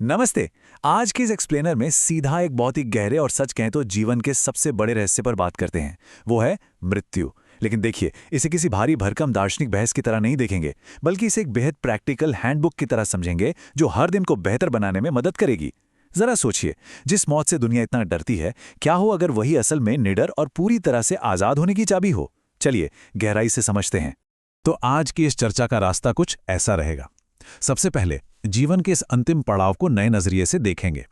नमस्ते। आज के इस एक्सप्लेनर में सीधा एक बहुत ही गहरे और सच कहें तो जीवन के सबसे बड़े रहस्य पर बात करते हैं। वो है मृत्यु। लेकिन देखिए, इसे किसी भारी भरकम दार्शनिक बहस की तरह नहीं देखेंगे, बल्कि इसे एक बेहद प्रैक्टिकल हैंडबुक की तरह समझेंगे जो हर दिन को बेहतर बनाने में मदद करेगी। जरा सोचिए, जिस मौत से दुनिया इतना डरती है, क्या हो अगर वही असल में निडर और पूरी तरह से आजाद होने की चाबी हो। चलिए गहराई से समझते हैं। तो आज की इस चर्चा का रास्ता कुछ ऐसा रहेगा। सबसे पहले जीवन के इस अंतिम पड़ाव को नए नजरिए से देखेंगे।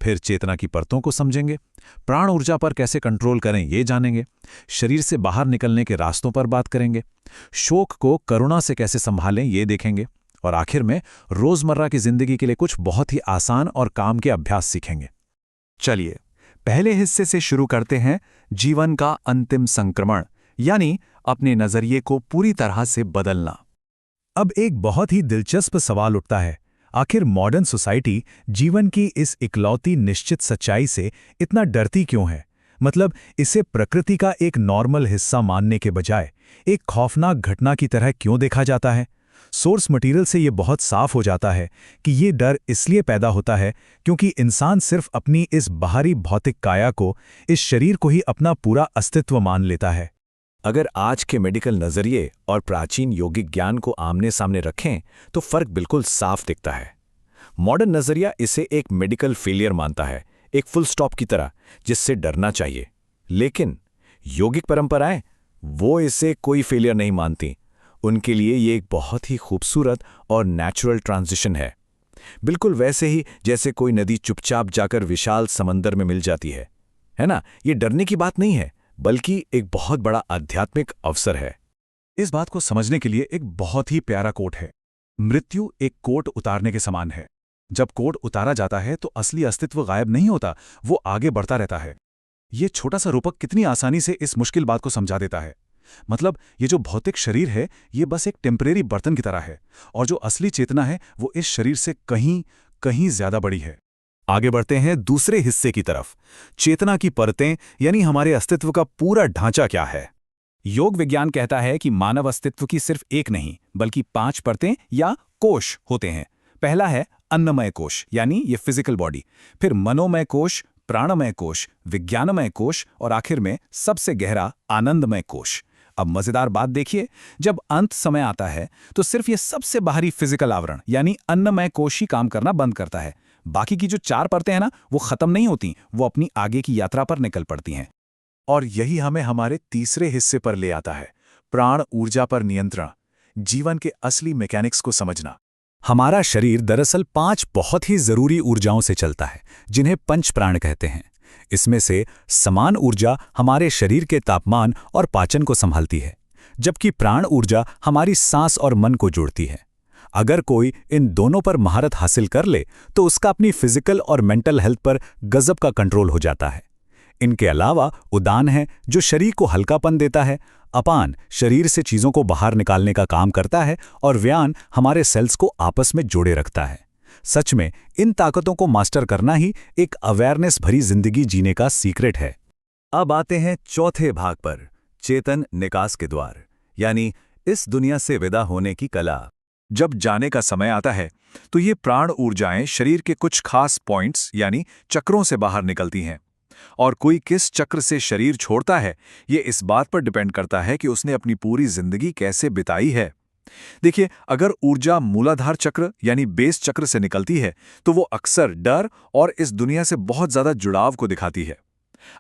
फिर चेतना की परतों को समझेंगे। प्राण ऊर्जा पर कैसे कंट्रोल करें ये जानेंगे। शरीर से बाहर निकलने के रास्तों पर बात करेंगे। शोक को करुणा से कैसे संभालें ये देखेंगे। और आखिर में रोजमर्रा की जिंदगी के लिए कुछ बहुत ही आसान और काम के अभ्यास सीखेंगे। चलिए पहले हिस्से से शुरू करते हैं, जीवन का अंतिम संक्रमण, यानी अपने नजरिए को पूरी तरह से बदलना। अब एक बहुत ही दिलचस्प सवाल उठता है, आखिर मॉडर्न सोसाइटी जीवन की इस इकलौती निश्चित सच्चाई से इतना डरती क्यों है? मतलब इसे प्रकृति का एक नॉर्मल हिस्सा मानने के बजाय एक खौफनाक घटना की तरह क्यों देखा जाता है? सोर्स मटेरियल से ये बहुत साफ हो जाता है कि ये डर इसलिए पैदा होता है क्योंकि इंसान सिर्फ अपनी इस बाहरी भौतिक काया को, इस शरीर को ही अपना पूरा अस्तित्व मान लेता है। अगर आज के मेडिकल नजरिए और प्राचीन योगिक ज्ञान को आमने सामने रखें तो फर्क बिल्कुल साफ दिखता है। मॉडर्न नजरिया इसे एक मेडिकल फेलियर मानता है, एक फुल स्टॉप की तरह जिससे डरना चाहिए। लेकिन योगिक परंपराएं वो इसे कोई फेलियर नहीं मानती। उनके लिए ये एक बहुत ही खूबसूरत और नेचुरल ट्रांजिशन है, बिल्कुल वैसे ही जैसे कोई नदी चुपचाप जाकर विशाल समंदर में मिल जाती है ना? ये डरने की बात नहीं है, बल्कि एक बहुत बड़ा आध्यात्मिक अवसर है। इस बात को समझने के लिए एक बहुत ही प्यारा कोट है। मृत्यु एक कोट उतारने के समान है। जब कोट उतारा जाता है तो असली अस्तित्व गायब नहीं होता, वो आगे बढ़ता रहता है। ये छोटा सा रूपक कितनी आसानी से इस मुश्किल बात को समझा देता है। मतलब ये जो भौतिक शरीर है ये बस एक टेम्परेरी बर्तन की तरह है, और जो असली चेतना है वो इस शरीर से कहीं कहीं ज्यादा बड़ी है। आगे बढ़ते हैं दूसरे हिस्से की तरफ। चेतना की परतें, यानी हमारे अस्तित्व का पूरा ढांचा क्या है? योग विज्ञान कहता है कि मानव अस्तित्व की सिर्फ एक नहीं बल्कि 5 परतें या कोश होते हैं। पहला है अन्नमय कोश, यानी ये फिजिकल बॉडी। फिर मनोमय कोश, प्राणमय कोश, विज्ञानमय कोश और आखिर में सबसे गहरा आनंदमय कोश। अब मजेदार बात देखिए, जब अंत समय आता है तो सिर्फ ये सबसे बाहरी फिजिकल आवरण यानी अन्नमय कोश ही काम करना बंद करता है। बाकी की जो 4 परतें हैं ना, वो खत्म नहीं होती, वो अपनी आगे की यात्रा पर निकल पड़ती हैं। और यही हमें हमारे तीसरे हिस्से पर ले आता है, प्राण ऊर्जा पर नियंत्रण, जीवन के असली मैकेनिक्स को समझना। हमारा शरीर दरअसल 5 बहुत ही जरूरी ऊर्जाओं से चलता है, जिन्हें पंच प्राण कहते हैं। इसमें से समान ऊर्जा हमारे शरीर के तापमान और पाचन को संभालती है, जबकि प्राण ऊर्जा हमारी सांस और मन को जोड़ती है। अगर कोई इन दोनों पर महारत हासिल कर ले तो उसका अपनी फिजिकल और मेंटल हेल्थ पर गजब का कंट्रोल हो जाता है। इनके अलावा उदान है जो शरीर को हल्कापन देता है, अपान शरीर से चीजों को बाहर निकालने का काम करता है, और व्यान हमारे सेल्स को आपस में जोड़े रखता है। सच में इन ताकतों को मास्टर करना ही एक अवेयरनेस भरी जिंदगी जीने का सीक्रेट है। अब आते हैं चौथे भाग पर, चेतन निकास के द्वार, यानी इस दुनिया से विदा होने की कला। जब जाने का समय आता है तो ये प्राण ऊर्जाएं शरीर के कुछ खास पॉइंट्स यानी चक्रों से बाहर निकलती हैं, और कोई किस चक्र से शरीर छोड़ता है ये इस बात पर डिपेंड करता है कि उसने अपनी पूरी जिंदगी कैसे बिताई है। देखिए, अगर ऊर्जा मूलाधार चक्र यानी बेस चक्र से निकलती है तो वो अक्सर डर और इस दुनिया से बहुत ज्यादा जुड़ाव को दिखाती है।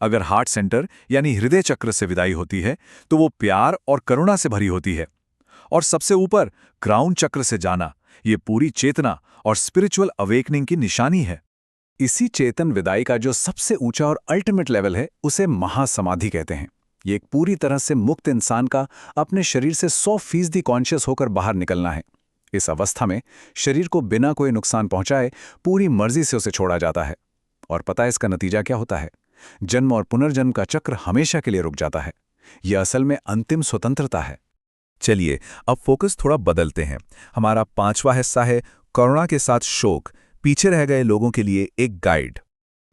अगर हार्ट सेंटर यानी हृदय चक्र से विदाई होती है तो वो प्यार और करुणा से भरी होती है। और सबसे ऊपर क्राउन चक्र से जाना, ये पूरी चेतना और स्पिरिचुअल अवेकनिंग की निशानी है। इसी चेतन विदाई का जो सबसे ऊंचा और अल्टीमेट लेवल है उसे महासमाधि कहते हैं। ये एक पूरी तरह से मुक्त इंसान का अपने शरीर से 100% कॉन्शियस होकर बाहर निकलना है। इस अवस्था में शरीर को बिना कोई नुकसान पहुंचाए पूरी मर्जी से उसे छोड़ा जाता है। और पता है इसका नतीजा क्या होता है? जन्म और पुनर्जन्म का चक्र हमेशा के लिए रुक जाता है। यह असल में अंतिम स्वतंत्रता है। चलिए अब फोकस थोड़ा बदलते हैं। हमारा 5वां हिस्सा है करुणा के साथ शोक, पीछे रह गए लोगों के लिए एक गाइड।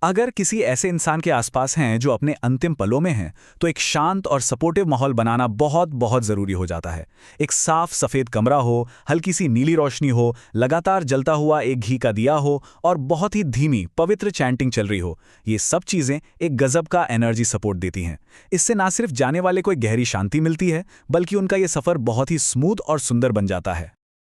अगर किसी ऐसे इंसान के आसपास हैं जो अपने अंतिम पलों में हैं, तो एक शांत और सपोर्टिव माहौल बनाना बहुत बहुत ज़रूरी हो जाता है। एक साफ सफ़ेद कमरा हो, हल्की सी नीली रोशनी हो, लगातार जलता हुआ एक घी का दिया हो और बहुत ही धीमी पवित्र चैंटिंग चल रही हो, ये सब चीज़ें एक गजब का एनर्जी सपोर्ट देती हैं। इससे ना सिर्फ जाने वाले को एक गहरी शांति मिलती है, बल्कि उनका ये सफ़र बहुत ही स्मूथ और सुंदर बन जाता है।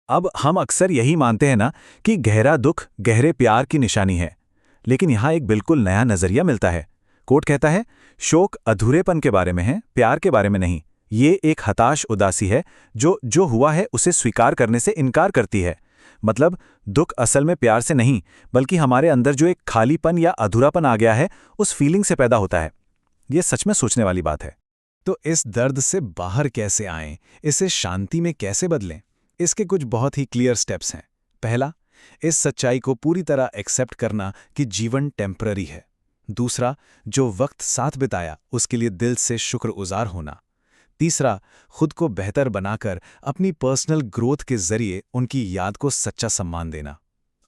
अब हम अक्सर यही मानते हैं ना कि गहरा दुख गहरे प्यार की निशानी है, लेकिन यहाँ एक बिल्कुल नया नजरिया मिलता है। कोट कहता है, शोक अधूरेपन के बारे में है, प्यार के बारे में नहीं। ये एक हताश उदासी है जो हुआ है उसे स्वीकार करने से इनकार करती है। मतलब दुख असल में प्यार से नहीं, बल्कि हमारे अंदर जो एक खालीपन या अधूरापन आ गया है, उस फीलिंग से पैदा होता है। ये सच में सोचने वाली बात है। तो इस दर्द से बाहर कैसे आएं, इसे शांति में कैसे बदलें? इसके कुछ बहुत ही क्लियर स्टेप्स हैं। पहला, इस सच्चाई को पूरी तरह एक्सेप्ट करना कि जीवन टेम्पररी है। दूसरा, जो वक्त साथ बिताया उसके लिए दिल से शुक्रगुजार होना। तीसरा, खुद को बेहतर बनाकर अपनी पर्सनल ग्रोथ के जरिए उनकी याद को सच्चा सम्मान देना।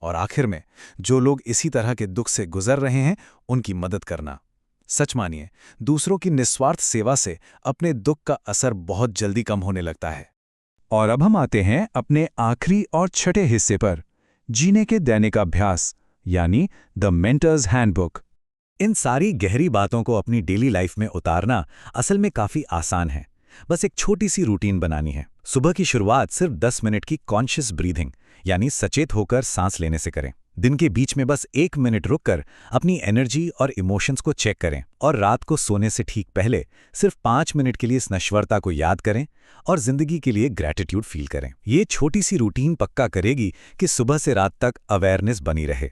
और आखिर में, जो लोग इसी तरह के दुख से गुजर रहे हैं उनकी मदद करना। सच मानिए, दूसरों की निस्वार्थ सेवा से अपने दुख का असर बहुत जल्दी कम होने लगता है। और अब हम आते हैं अपने आखिरी और छठे हिस्से पर, जीने के दैनिक अभ्यास, यानी द मेंटर्स हैंडबुक। इन सारी गहरी बातों को अपनी डेली लाइफ में उतारना असल में काफ़ी आसान है। बस एक छोटी सी रूटीन बनानी है। सुबह की शुरुआत सिर्फ 10 मिनट की कॉन्शियस ब्रीथिंग यानी सचेत होकर सांस लेने से करें। दिन के बीच में बस 1 मिनट रुककर अपनी एनर्जी और इमोशंस को चेक करें। और रात को सोने से ठीक पहले सिर्फ 5 मिनट के लिए इस नश्वरता को याद करें और जिंदगी के लिए ग्रैटिट्यूड फील करें। ये छोटी सी रूटीन पक्का करेगी कि सुबह से रात तक अवेयरनेस बनी रहे।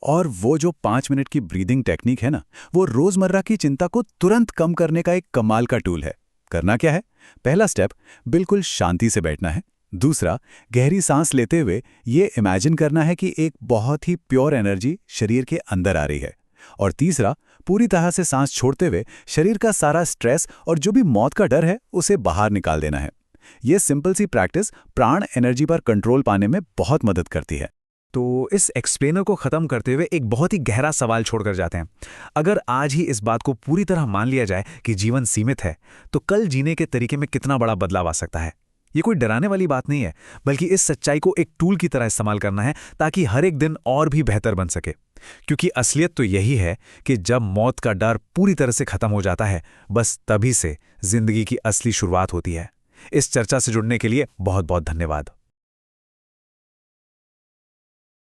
और वो जो 5 मिनट की ब्रीदिंग टेक्निक है ना, वो रोजमर्रा की चिंता को तुरंत कम करने का एक कमाल का टूल है। करना क्या है? पहला स्टेप, बिल्कुल शांति से बैठना है। दूसरा, गहरी सांस लेते हुए ये इमेजिन करना है कि एक बहुत ही प्योर एनर्जी शरीर के अंदर आ रही है। और तीसरा, पूरी तरह से सांस छोड़ते हुए शरीर का सारा स्ट्रेस और जो भी मौत का डर है उसे बाहर निकाल देना है। ये सिंपल सी प्रैक्टिस प्राण एनर्जी पर कंट्रोल पाने में बहुत मदद करती है। तो इस एक्सप्लेनर को ख़त्म करते हुए एक बहुत ही गहरा सवाल छोड़कर जाते हैं। अगर आज ही इस बात को पूरी तरह मान लिया जाए कि जीवन सीमित है, तो कल जीने के तरीके में कितना बड़ा बदलाव आ सकता है। ये कोई डराने वाली बात नहीं है, बल्कि इस सच्चाई को एक टूल की तरह इस्तेमाल करना है ताकि हर एक दिन और भी बेहतर बन सके। क्योंकि असलियत तो यही है कि जब मौत का डर पूरी तरह से खत्म हो जाता है, बस तभी से जिंदगी की असली शुरुआत होती है। इस चर्चा से जुड़ने के लिए बहुत बहुत धन्यवाद।